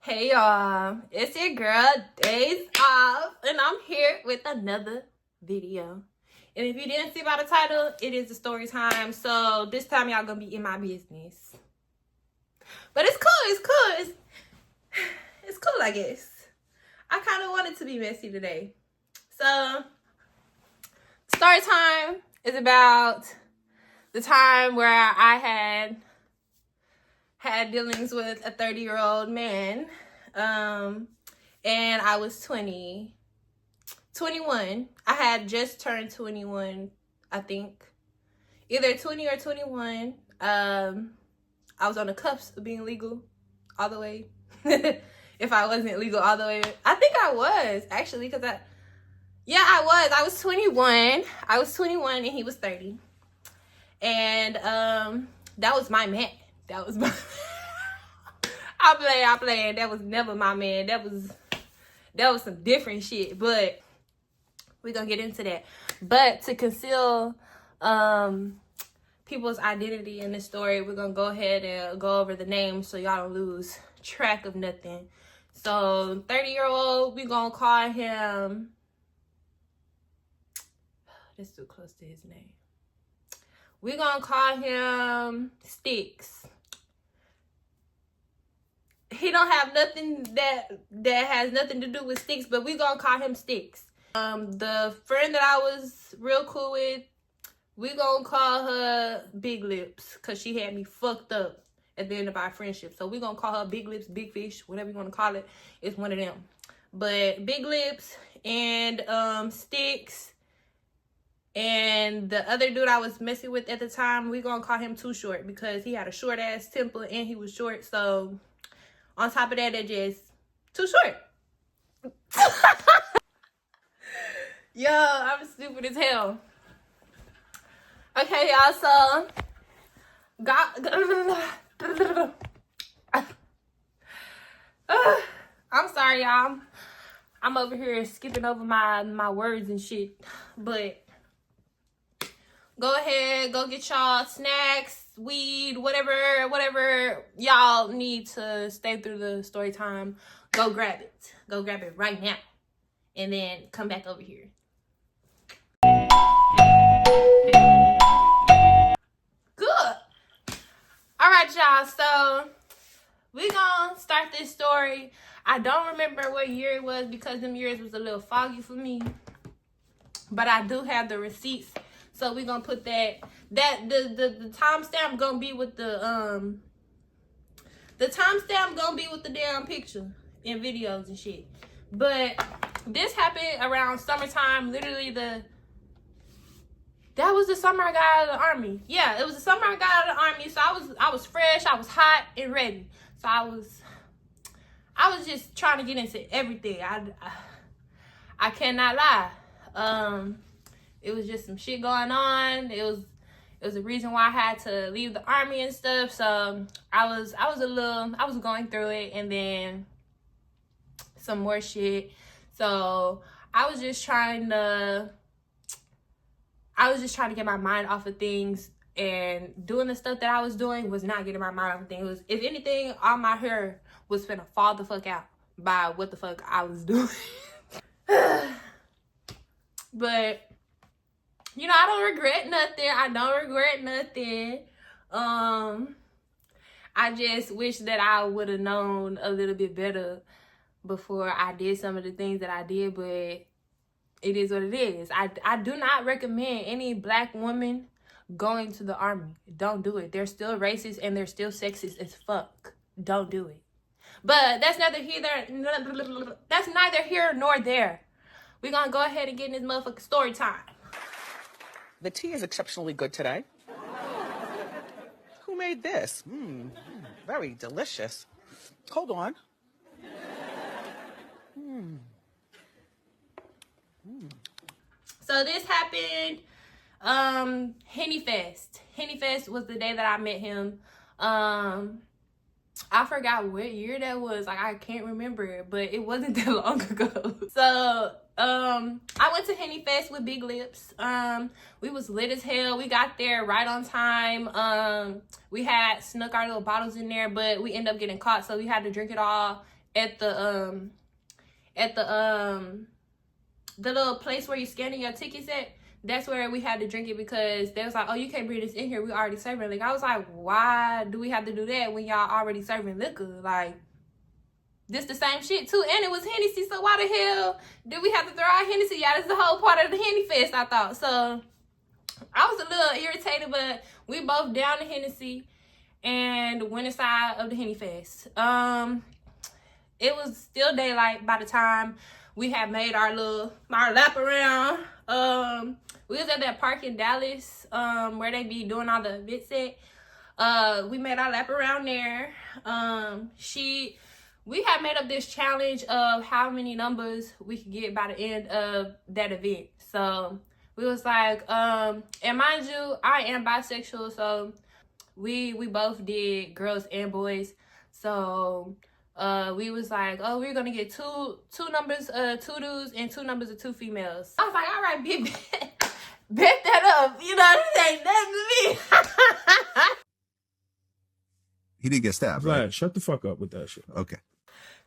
Hey y'all, it's your girl Days Off, and I'm here with another video. And if you didn't see by the title, it is a story time. So this time y'all gonna be in my business. But it's cool, it's cool, I guess. I kind of wanted to be messy today. So story time is about the time where I had dealings with a 30-year-old man. And I was 21. I had just turned 21, I think. Either 20 or 21. I was on the cusp of being legal all the way. If I wasn't legal all the way. I think I was, actually, because I was 21. I was 21 and he was 30. And that was my man. That was my I played. That was never my man. That was some different shit. But we're gonna get into that. But to conceal people's identity in this story, we're gonna go ahead and go over the names so y'all don't lose track of nothing. So 30-year-old, we're gonna call him, that's too close to his name. We're gonna call him Sticks. He don't have nothing that has nothing to do with Sticks, but we gonna call him Sticks. The friend that I was real cool with, we gonna call her Big Lips, cause she had me fucked up at the end of our friendship. So we gonna call her Big Lips, Big Fish, whatever you wanna call it. It's one of them. But Big Lips and Sticks and the other dude I was messing with at the time, we gonna call him Too Short, because he had a short ass temper and he was short. So on top of that, they're just too short. Yo, I'm stupid as hell. Okay, y'all, so I'm sorry, y'all. I'm over here skipping over my words and shit. But go ahead, go get y'all snacks, weed, whatever y'all need to stay through the story time. Go grab it. Go grab it right now. And then come back over here. Good. All right, y'all. So we gonna start this story. I don't remember what year it was because them years was a little foggy for me. But I do have the receipts. So we're gonna put the timestamp gonna be with the timestamp gonna be with the damn picture and videos and shit. But this happened around summertime. Literally that was the summer I got out of the army. Yeah, it was the summer I got out of the army. So I was fresh, I was hot and ready. So I was just trying to get into everything. I cannot lie. It was just some shit going on. It was a reason why I had to leave the army and stuff. So I was going through it, and then some more shit. So I was just trying to get my mind off of things, and doing the stuff that I was doing was not getting my mind off of things. It was, if anything, all my hair was finna fall the fuck out by what the fuck I was doing. But you know, I don't regret nothing. I just wish that I would have known a little bit better before I did some of the things that I did, but it is what it is. I do not recommend any black woman going to the army. Don't do it. They're still racist and they're still sexist as fuck. Don't do it. But that's neither here nor there. We're gonna go ahead and get in this motherfucking story time. The tea is exceptionally good today. Who made this? Very delicious. Hold on. So this happened Henny Fest. Henny Fest was the day that I met him. I forgot what year that was. Like, I can't remember, but it wasn't that long ago. So I went to Henny Fest with Big Lips. We was lit as hell. We got there right on time. We had snuck our little bottles in there, but we ended up getting caught, so we had to drink it all at the little place where you scanning your tickets at. That's where we had to drink it because they was like, oh, you can't bring this in here. We already serving liquor. I was like, why do we have to do that when y'all already serving liquor? Like, this the same shit too. And it was Hennessy, so why the hell did we have to throw out Hennessy? Yeah, that's the whole part of the Henny Fest, I thought. So I was a little irritated, but we both down the Hennessy and went inside of the Henny Fest. It was still daylight by the time we had made our lap around. We was at that park in Dallas, where they be doing all the events at. We made our lap around there. We had made up this challenge of how many numbers we could get by the end of that event. So we was like, and mind you, I am bisexual, so we both did girls and boys. So we was like, oh, we're gonna get two numbers, 2 dudes and 2 numbers of 2 females. I was like, all right, bitch, bet that up. You know, this ain't nothing to me. He didn't get stabbed, Vlad, right? shut the fuck up with that shit. Okay.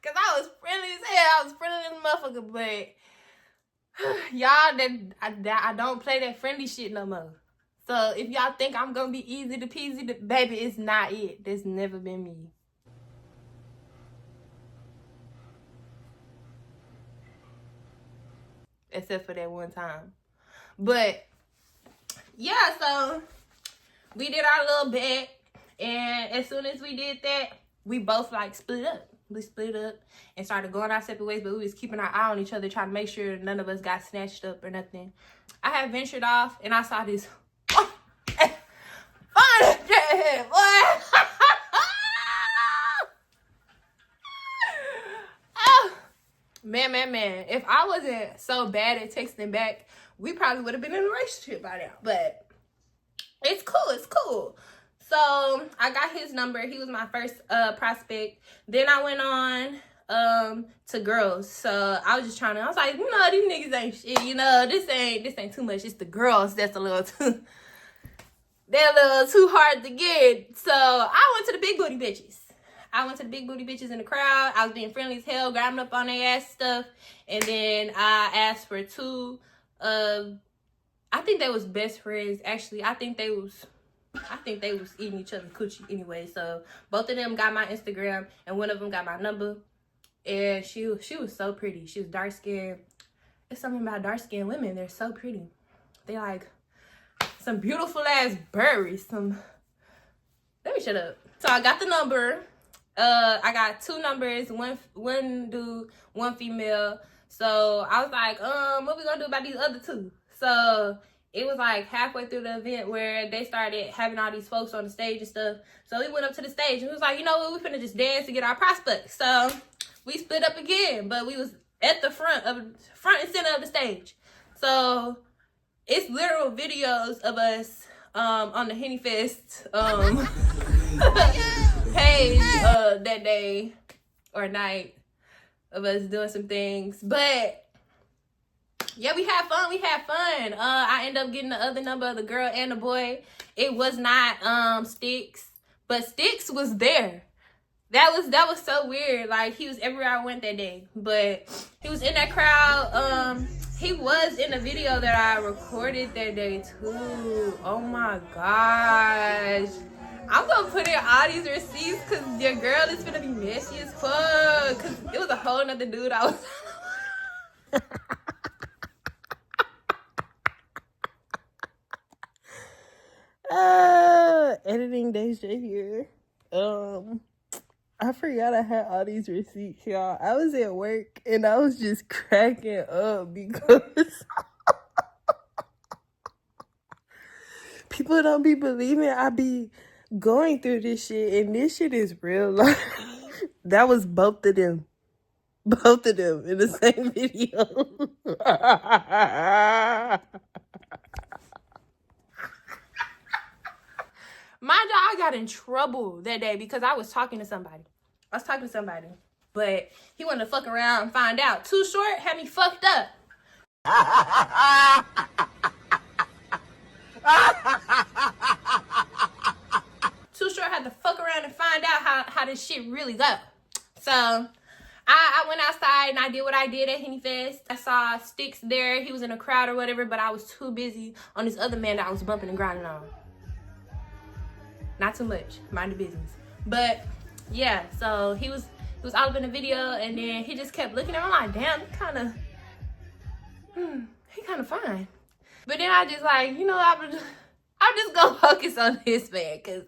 Cause I was friendly as hell. I was friendly as a motherfucker, but y'all, I don't play that friendly shit no more. So if y'all think I'm gonna be easy to peasy, baby, it's not it. That's never been me. Except for that one time. But yeah, so we did our little bet, and as soon as we did that, we both like split up. We split up and started going our separate ways, but we was keeping our eye on each other, trying to make sure none of us got snatched up or nothing. I had ventured off and I saw this fun dreadhead, boy. Oh, man. If I wasn't so bad at texting back, we probably would have been in a relationship by now. But it's cool. So I got his number. He was my first prospect. Then I went on to girls. So I was just trying to, I was like, you know, these niggas ain't shit. You know, this ain't too much. It's the girls that's a little too, they're a little too hard to get. So I went to the big booty bitches. In the crowd. I was being friendly as hell, grabbing up on their ass stuff. And then I asked for 2 I think they was best friends. Actually, I think they was eating each other's coochie anyway. So both of them got my Instagram, and one of them got my number. And she was so pretty. She was dark skinned. It's something about dark skinned women. They're so pretty. They like some beautiful ass berries. Let me shut up. So I got the number. I got 2 numbers, one dude, 1 female. So I was like, what we gonna do about these other 2? So it was like halfway through the event where they started having all these folks on the stage and stuff. So we went up to the stage and we was like, you know what, we finna just dance to get our prospects. So we split up again, but we was at the front and center of the stage. So it's literal videos of us on the Henny Fest page that day or night of us doing some things. But yeah, we had fun. I ended up getting the other number of the girl and the boy. It was not Sticks, but Sticks was there. That was so weird. Like, he was everywhere I went that day. But he was in that crowd. He was in the video that I recorded that day too. Oh my gosh. I'm gonna put in all these receipts because your girl is gonna be messy as fuck. Cause it was a whole nother dude I was editing Deja here. I forgot I had all these receipts, y'all. I was at work and I was just cracking up because people don't be believing I be going through this shit, and this shit is real life. That was both of them in the same video. Mind you, I got in trouble that day because I was talking to somebody. But he wanted to fuck around and find out. Too Short had me fucked up. Too Short had to fuck around and find out how this shit really go. So I went outside and I did what I did at Henny Fest. I saw Sticks there. He was in a crowd or whatever, but I was too busy on this other man that I was bumping and grinding on. Not too much. Mind the business. But yeah, so he was all up in the video, and then he just kept looking at me. I'm like, damn, he kind of fine. But then I just like, you know, I'm just gonna focus on this man, because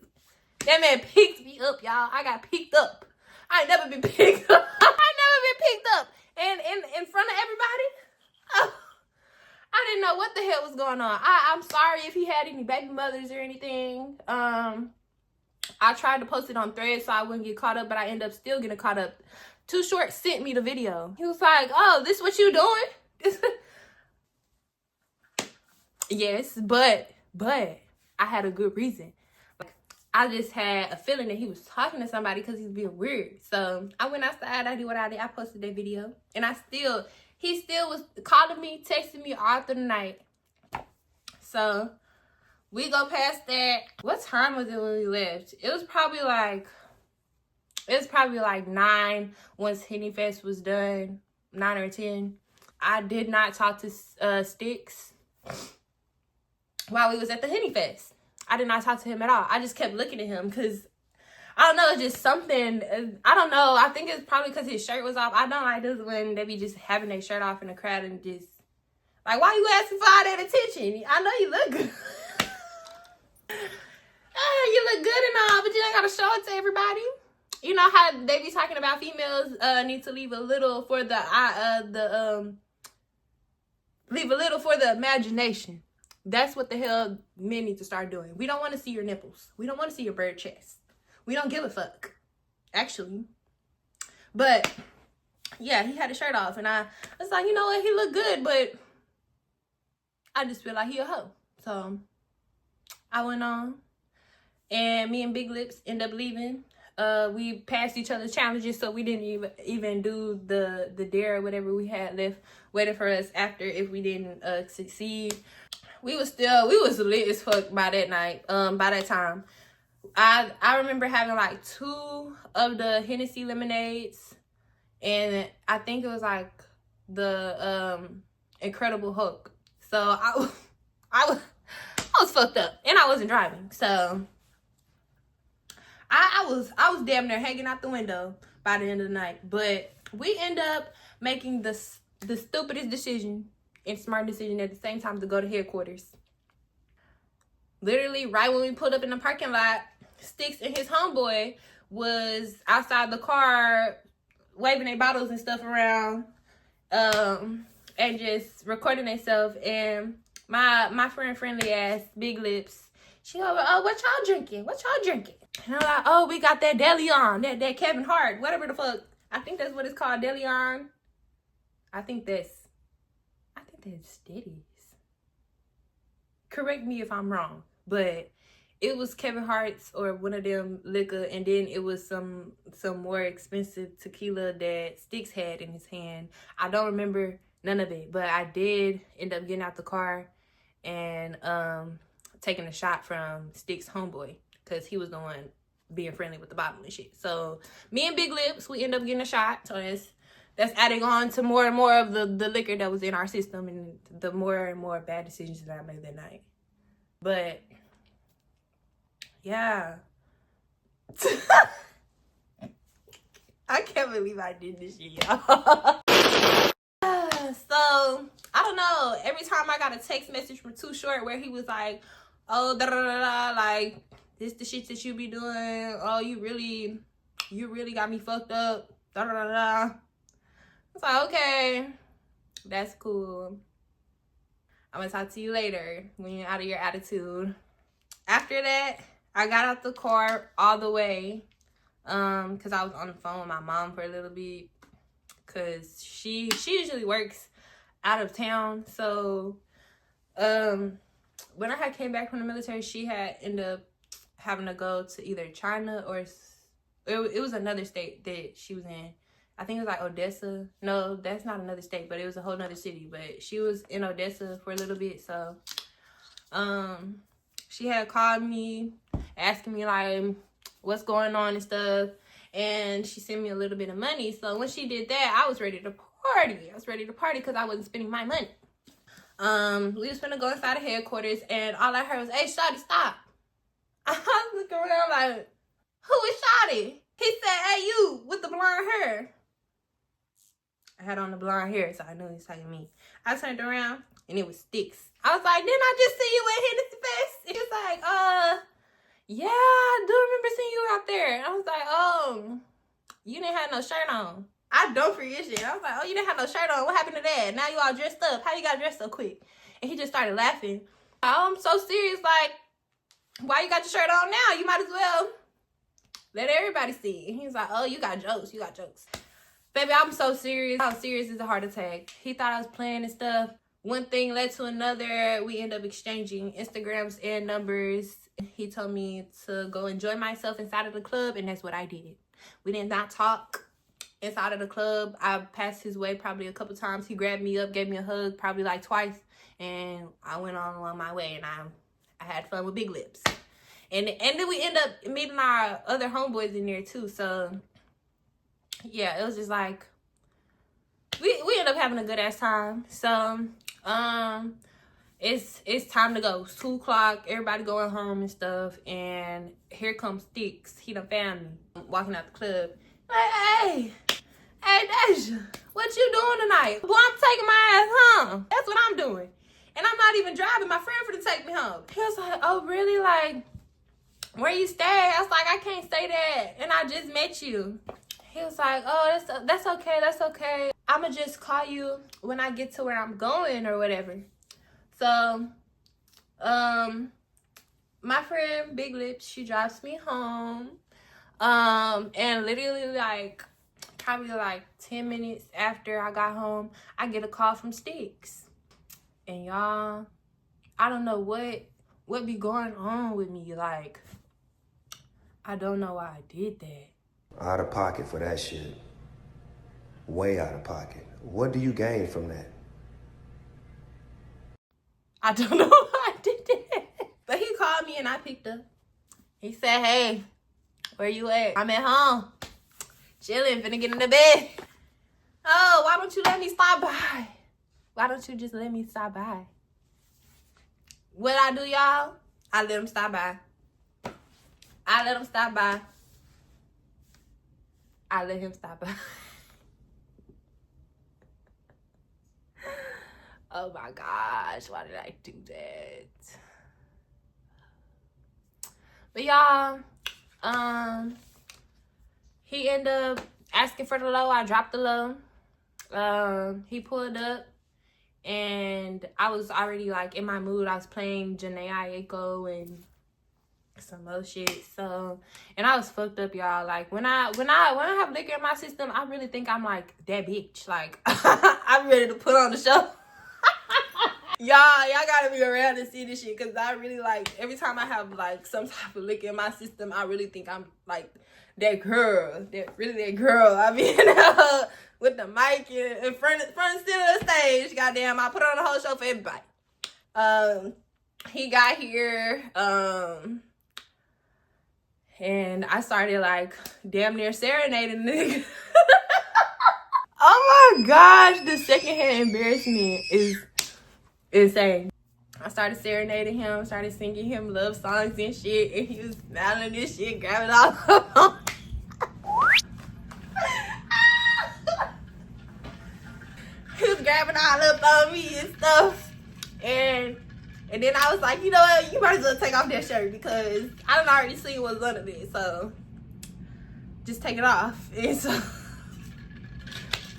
that man picked me up, y'all. I got picked up. I ain't never been picked up. I ain't never been picked up. And in front of everybody, I didn't know what the hell was going on. I'm sorry if he had any baby mothers or anything. I tried to post it on Threads so I wouldn't get caught up, but I ended up still getting caught up. Too Short sent me the video. He was like, oh, this what you doing? Yes, but I had a good reason. Like, I just had a feeling that he was talking to somebody because he's being weird. So I went outside, I did what I did. I posted that video, and he still was calling me, texting me all through the night. So we go past that. What time was it when we left? It was probably like 9 once Henny Fest was done, 9 or 10. I did not talk to Sticks while we was at the Henny Fest. I did not talk to him at all. I just kept looking at him because, I don't know, it's just something, I don't know. I think it's probably because his shirt was off. I don't like this when they be just having their shirt off in the crowd and just, like, why you asking for all that attention? I know you look good. You look good and all, but you ain't gotta show it to everybody. You know how they be talking about females need to leave a little for the imagination. That's what the hell men need to start doing. We don't want to see your nipples. We don't want to see your bird chest. We don't give a fuck, actually. But yeah, he had his shirt off, and I was like, you know what, he look good, but I just feel like he a hoe. So I went on, and me and Big Lips end up leaving. We passed each other's challenges, so we didn't even do the dare or whatever we had left waiting for us after if we didn't succeed. We was lit as fuck by that night. By that time, I remember having like 2 of the Hennessy lemonades, and I think it was like the Incredible Hulk. So I was fucked up, and I wasn't driving, so I was damn near hanging out the window by the end of the night. But we end up making the stupidest decision and smart decision at the same time to go to headquarters. Literally, right when we pulled up in the parking lot, Sticks and his homeboy was outside the car waving their bottles and stuff around, and just recording themselves. And my friendly ass, Big Lips, she go, oh, what y'all drinking? What y'all drinking? And I'm like, oh, we got that DeLeon, that Kevin Hart, whatever the fuck. I think that's what it's called, DeLeon. I think that's Steadies. Correct me if I'm wrong, but it was Kevin Hart's or one of them liquor, and then it was some more expensive tequila that Sticks had in his hand. I don't remember none of it, but I did end up getting out the car and taking a shot from Sticks' homeboy, because he was the one being friendly with the bottle and shit. So me and Big Lips, we end up getting a shot. So that's adding on to more and more of the liquor that was in our system, and the more and more bad decisions that I made that night. But yeah. I can't believe I did this shit, y'all. So I don't know, every time I got a text message from Too Short where he was like, oh, da da da da, like, this the shit that you be doing, oh, you really got me fucked up, da da da da. It's like, okay, that's cool. I'm gonna talk to you later when you're out of your attitude. After that, I got out the car all the way, because I was on the phone with my mom for a little bit, because she usually works out of town. So when I had came back from the military, she had ended up having to go to either China or it was another state that she was in. I think it was like Odessa. No, that's not another state, but it was a whole nother city. But she was in Odessa for a little bit. So she had called me asking me like what's going on and stuff. and she sent me a little bit of money. So when she did that, I was ready to party. I was ready to party because I wasn't spending my money. We was finna go inside the headquarters, and all I heard was, "Hey, shawty, stop." I was looking around like, who is shawty? He said, "Hey, you with the blonde hair." I had on the blonde hair, so I knew he was talking to me. I turned around, and it was Sticks. I was like, "Didn't I just see you at Hennessy Fest?" He was like, yeah, I do remember seeing you out there. And I was like, "Oh, you didn't have no shirt on." I don't forget shit. I was like, "Oh, you didn't have no shirt on. What happened to that? Now you all dressed up. How you got dressed so quick?" And he just started laughing. "Oh, I'm so serious. Like, why you got your shirt on now? You might as well let everybody see." And he was like, "Oh, you got jokes. You got jokes." Baby, I'm so serious. How serious is a heart attack? He thought I was playing and stuff. One thing led to another. We ended up exchanging Instagrams and numbers. He told me to go enjoy myself inside of the club, and that's what I did. We did not talk inside of the club. I passed his way probably a couple times. He grabbed me up, gave me a hug probably like twice, and I went on along my way, and I had fun with Big Lips. And then we end up meeting our other homeboys in there too. So yeah, it was just like we end up having a good ass time. So it's time to go. It's 2 o'clock. Everybody going home and stuff. And here comes Sticks. He done found me walking out the club. Like, hey, Deja, what you doing tonight? Boy, I'm taking my ass home. That's what I'm doing. And I'm not even driving. My friend for to take me home. He was like, "Oh, really? Like, where you stay?" I was like, "I can't stay there. And I just met you." He was like, "Oh, that's okay. That's okay. I'ma just call you when I get to where I'm going or whatever." So, my friend Big Lips, she drives me home. And literally like probably like 10 minutes after I got home, I get a call from Sticks. And y'all, I don't know what be going on with me. Like, I don't know why I did that. Out of pocket for that shit. Way out of pocket. What do you gain from that? I don't know why I did that. But he called me and I picked up. He said, "Hey, where you at?" "I'm at home. Chilling, finna get in the bed." "Oh, why don't you let me stop by? Why don't you just let me stop by?" What I do, y'all? I let him stop by. I let him stop by. I let him stop by. Oh my gosh, why did I do that? But y'all, he ended up asking for the low. I dropped the low. He pulled up, and I was already like in my mood. I was playing Janae Aiko and some more shit. So, and I was fucked up, y'all. Like when I have liquor in my system, I really think I'm like that bitch. Like I'm ready to put on the show. Y'all gotta be around to see this shit, because I really like, every time I have like some type of liquor in my system, I really think I'm like that girl, that girl. I mean, with the mic in front and center of the stage. Goddamn, I put on the whole show for everybody. He got here, and I started like damn near serenading the nigga. Oh my gosh, the secondhand embarrassment is insane. I started serenading him, started singing him love songs and shit, and he was smiling and shit, grabbing all up. He was grabbing all up on me and stuff. And then I was like, you know what, you might as well take off that shirt, because I done already seen what's under it, so just take it off. And so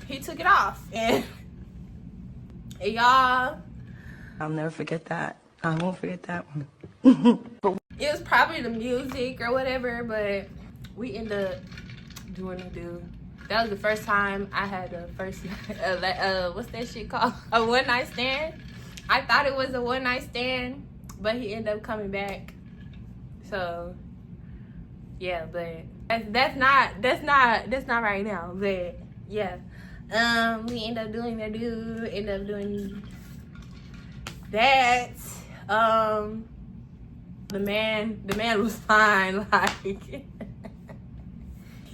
he took it off, and y'all, I'll never forget that. I won't forget that one. it was probably the music or whatever, but we ended up doing the do. That was the first time I had a first what's that shit called? A one night stand. I thought it was a one night stand, but he ended up coming back. So yeah, but that's not right now. But yeah, we ended up doing the do. Ended up doing that. The man was fine. Like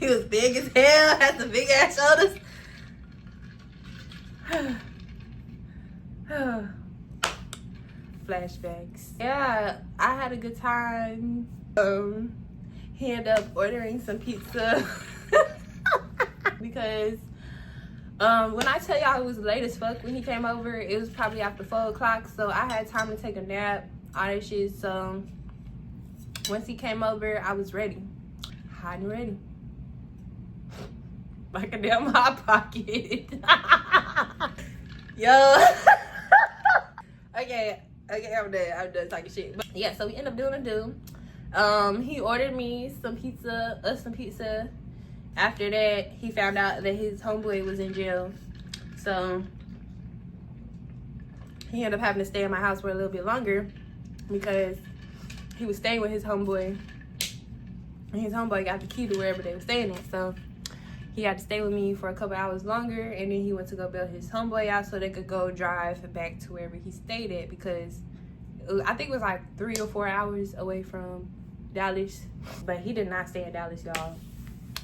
He was big as hell, had some big ass shoulders. Flashbacks. Yeah, I had a good time. He ended up ordering some pizza because when I tell y'all it was late as fuck when he came over, it was probably after 4 o'clock, so I had time to take a nap, all that shit. So once he came over, I was ready, hot and ready, like a damn hot pocket. Yo. okay, I'm done talking shit. But yeah, so we ended up doing a do. He ordered me some pizza. After that, he found out that his homeboy was in jail. So he ended up having to stay in my house for a little bit longer because he was staying with his homeboy. And his homeboy got the key to wherever they were staying at. So he had to stay with me for a couple hours longer, and then he went to go bail his homeboy out so they could go drive back to wherever he stayed at, because I think it was like 3 or 4 hours away from Dallas. But he did not stay in Dallas, y'all.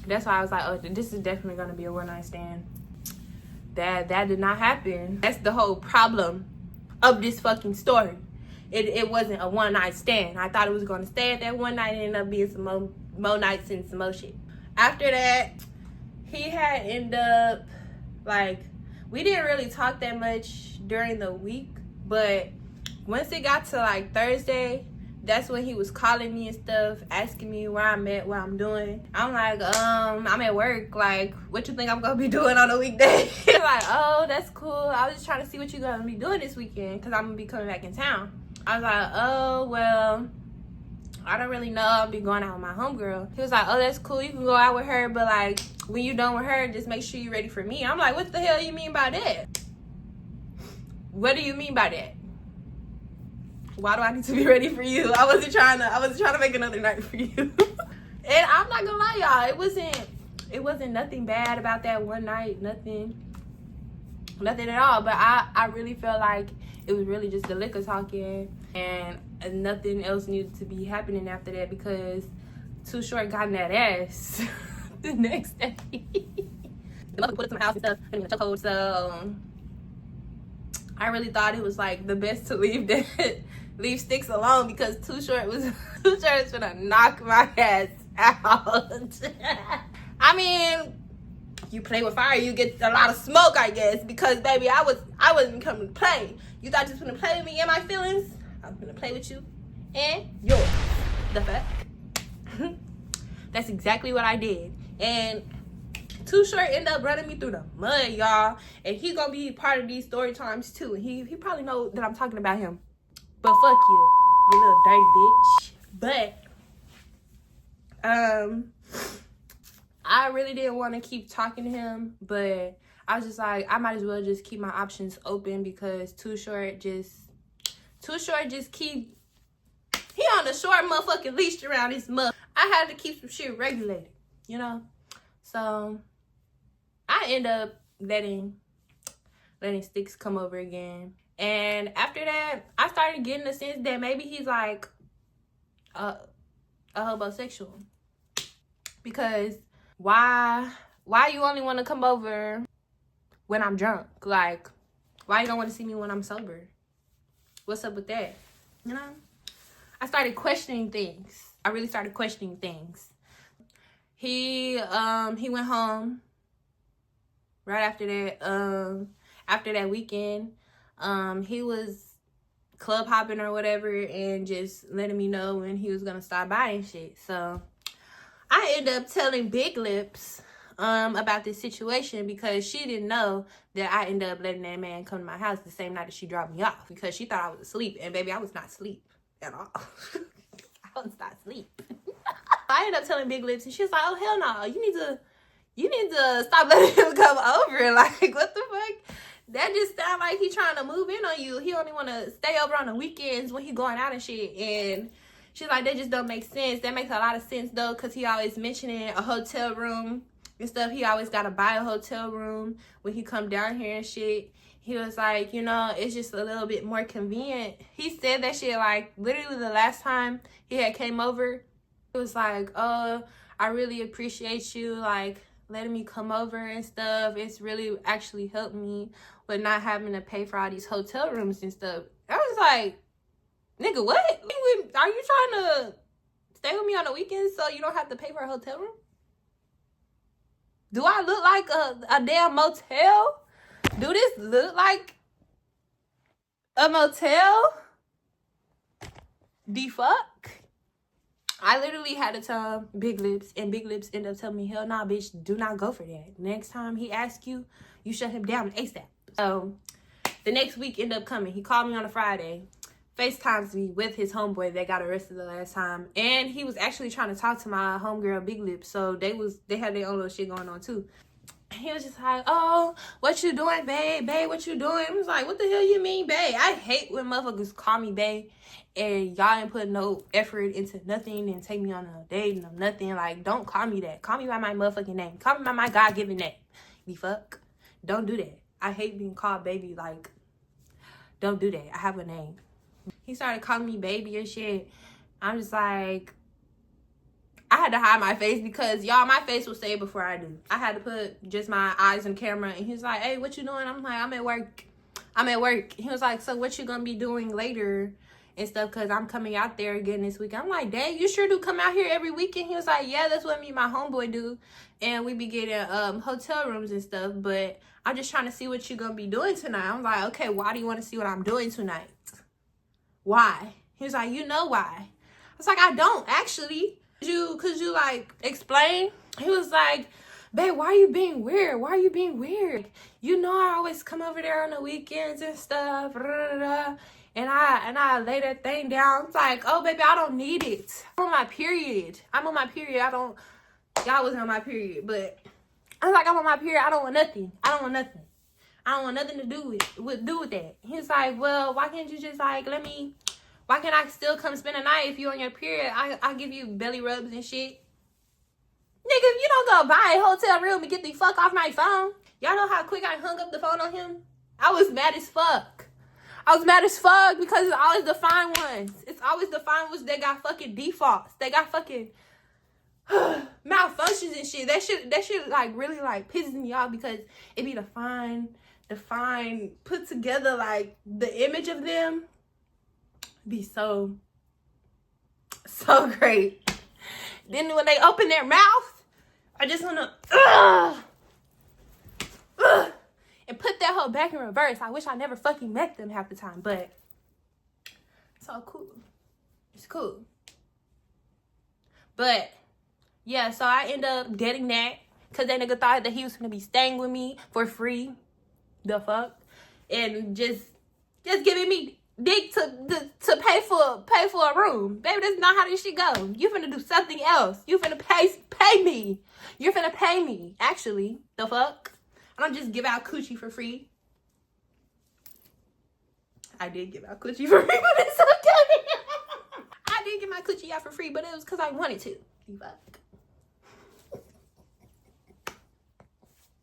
That's why I was like, oh, this is definitely gonna be a one-night stand. That did not happen. That's the whole problem of this fucking story. It wasn't a one-night stand. I thought it was gonna stay at that one night and end up being some more nights and some more shit. After that, he had ended up, like, we didn't really talk that much during the week, but once it got to like Thursday, that's when he was calling me and stuff, asking me where I'm at, what I'm doing. I'm like, I'm at work. Like, what you think I'm gonna be doing on a weekday? He's like, oh, that's cool. I was just trying to see what you're gonna be doing this weekend, because I'm gonna be coming back in town. I was like, oh, well, I don't really know. I'll be going out with my homegirl. He was like, oh, that's cool. You can go out with her, but like, when you're done with her, just make sure you're ready for me. I'm like, what the hell you mean by that? What do you mean by that? Why do I need to be ready for you? I wasn't trying to make another night for you. And I'm not gonna lie, y'all, it wasn't nothing bad about that one night, nothing at all. But I really felt like it was really just the liquor talking, and nothing else needed to be happening after that, because Too Short got in that ass the next day. The mother put us in my house and stuff, put me in the chokehold. So I really thought it was like the best to leave Sticks alone, because Too Short was gonna knock my ass out. I mean, you play with fire, you get a lot of smoke, I guess, because baby, I wasn't coming to play. You thought you was gonna play with me and my feelings? I'm gonna play with you and yours. The fuck? That's exactly what I did. And Too Short ended up running me through the mud, y'all. And he gonna be part of these story times too. And he probably know that I'm talking about him. But fuck you, you little dirty bitch. But I really didn't want to keep talking to him, but I was just like, I might as well just keep my options open, because Too Short just keep, he on the short motherfucking leash around this mother. I had to keep some shit regulated, you know? So I end up letting Sticks come over again. And after that, I started getting the sense that maybe he's like a homosexual. Because why you only want to come over when I'm drunk? Like, why you don't want to see me when I'm sober? What's up with that? You know? I started questioning things. I really started questioning things. He went home right after that weekend. He was club hopping or whatever, and just letting me know when he was gonna stop by and shit. So I ended up telling Big Lips about this situation, because she didn't know that I ended up letting that man come to my house the same night that she dropped me off, because she thought I was asleep. And baby, I was not asleep at all. I was not asleep. I ended up telling Big Lips, and she was like, oh hell no, you need to stop letting him come over. Like, what the fuck? That just sound like he trying to move in on you. He only want to stay over on the weekends when he going out and shit. And she's like, that just don't make sense. That makes a lot of sense though, because he always mentioning a hotel room and stuff. He always got to buy a hotel room when he come down here and shit. He was like, you know, it's just a little bit more convenient. He said that shit like literally the last time he had came over. It was like, I really appreciate you, like, letting me come over and stuff. It's really actually helped me with not having to pay for all these hotel rooms and stuff. I was like, nigga, what? Are you trying to stay with me on the weekends so you don't have to pay for a hotel room? Do I look like a damn motel? Do this look like a motel? The fuck? I literally had to tell Big Lips, and Big Lips ended up telling me, hell nah, bitch, do not go for that. Next time he asks you, you shut him down ASAP. So the next week ended up coming. He called me on a Friday, FaceTimes me with his homeboy that got arrested the last time, and he was actually trying to talk to my homegirl Big Lips. So they had their own little shit going on too. He was just like, oh, what you doing, babe? Babe, what you doing? I was like, what the hell you mean, babe? I hate when motherfuckers call me babe and y'all ain't put no effort into nothing and take me on a date and nothing. Like, don't call me that. Call me by my motherfucking name. Call me by my God-given name. The fuck? Don't do that. I hate being called baby. Like, don't do that. I have a name. He started calling me baby and shit. I'm just like, I had to hide my face because, y'all, my face will say before I do. I had to put just my eyes on camera. And he was like, hey, what you doing? I'm like, I'm at work. I'm at work. He was like, so what you gonna be doing later and stuff? Because I'm coming out there again this week. I'm like, dang, you sure do come out here every weekend? He was like, yeah, that's what me and my homeboy do. And we be getting hotel rooms and stuff. But I'm just trying to see what you gonna be doing tonight. I'm like, okay, why do you want to see what I'm doing tonight? Why? He was like, you know why? I was like, I don't actually. Could you like explain? He was like, babe, why are you being weird? Why are you being weird? You know I always come over there on the weekends and stuff. And I lay that thing down. It's like, oh baby, I don't need it. I'm on my period. Y'all wasn't on my period, but I was like, I'm on my period. I don't want nothing. I don't want nothing to do with that. He was like, well, why can't you just like why can't I still come spend a night if you on your period? I give you belly rubs and shit. Nigga, if you don't go buy a hotel room and get the fuck off my phone. Y'all know how quick I hung up the phone on him? I was mad as fuck. Because it's always the fine ones. It's always the fine ones that got fucking defaults. They got fucking malfunctions and shit. That shit like really like pisses me off because it be the fine put together, like the image of them be so great. Then when they open their mouth, I just wanna and put that hoe back in reverse. I wish I never fucking met them half the time, but it's all cool. It's cool. But yeah, so I end up getting that because that nigga thought that he was gonna be staying with me for free. The fuck? And just giving me dick to pay for a room. Baby, that's not how this shit go. You finna do something else. You finna pay me. You're finna pay me, actually. The fuck? I don't just give out coochie for free. I did give out coochie for free, but it's okay. I did give my coochie out for free, but it was because I wanted to. The fuck?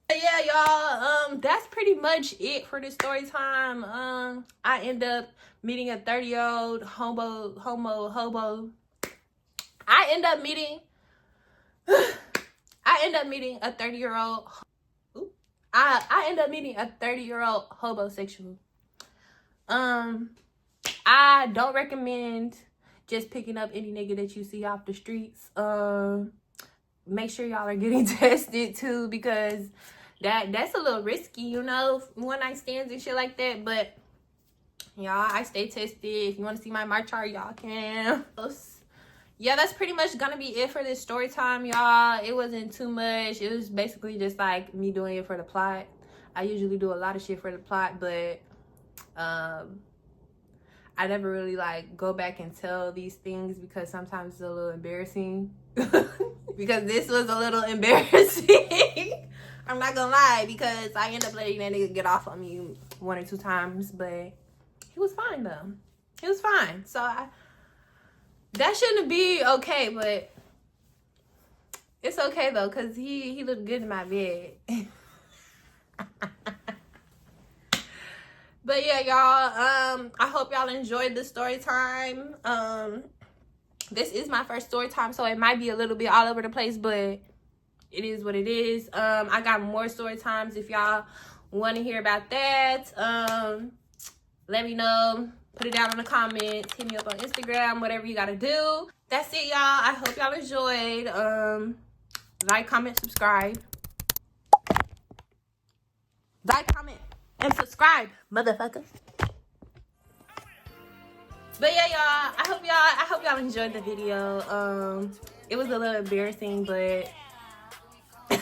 But yeah, y'all, that's pretty much it for this story time. I end up meeting a 30-year-old hobo. I end up meeting a 30-year-old. I end up meeting a 30-year-old homosexual. I don't recommend just picking up any nigga that you see off the streets. Make sure y'all are getting tested too, because that's a little risky, you know, one night stands and shit like that. But y'all, I stay tested. If you want to see my mark chart, y'all can. Yeah, that's pretty much gonna be it for this story time, y'all. It wasn't too much. It was basically just like me doing it for the plot. I usually do a lot of shit for the plot, but I never really like go back and tell these things because sometimes it's a little embarrassing. Because this was a little embarrassing. I'm not gonna lie, because I end up letting that nigga get off on me 1 or 2 times, but he was fine though. He was fine. So that shouldn't be okay, but it's okay though, because he looked good in my bed. But yeah, y'all, I hope y'all enjoyed the story time. This is my first story time, so it might be a little bit all over the place, but it is what it is. I got more story times if y'all want to hear about that. Let me know. Put it down in the comments. Hit me up on Instagram, whatever you gotta do. That's it, y'all. I hope y'all enjoyed. Like, comment, subscribe. Like, comment, and subscribe, motherfucker. But yeah, y'all, I hope y'all enjoyed the video. It was a little embarrassing, but I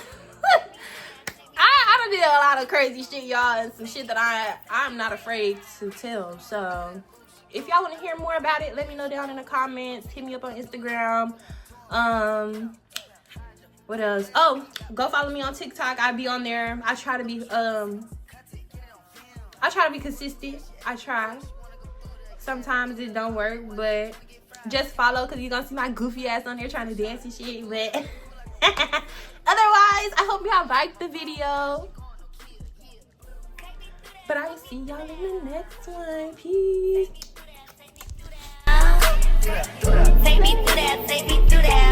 done did a lot of crazy shit, y'all, and some shit that I'm not afraid to tell. So if y'all want to hear more about it, let me know down in the comments. Hit me up on Instagram. What else? Oh, go follow me on TikTok. I be on there. I try to be consistent. I try. Sometimes it don't work, but just follow, because you're gonna see my goofy ass on there trying to dance and shit. But otherwise, I hope y'all liked the video. But I will see y'all in the next one. Peace. Take me through that, take me through that.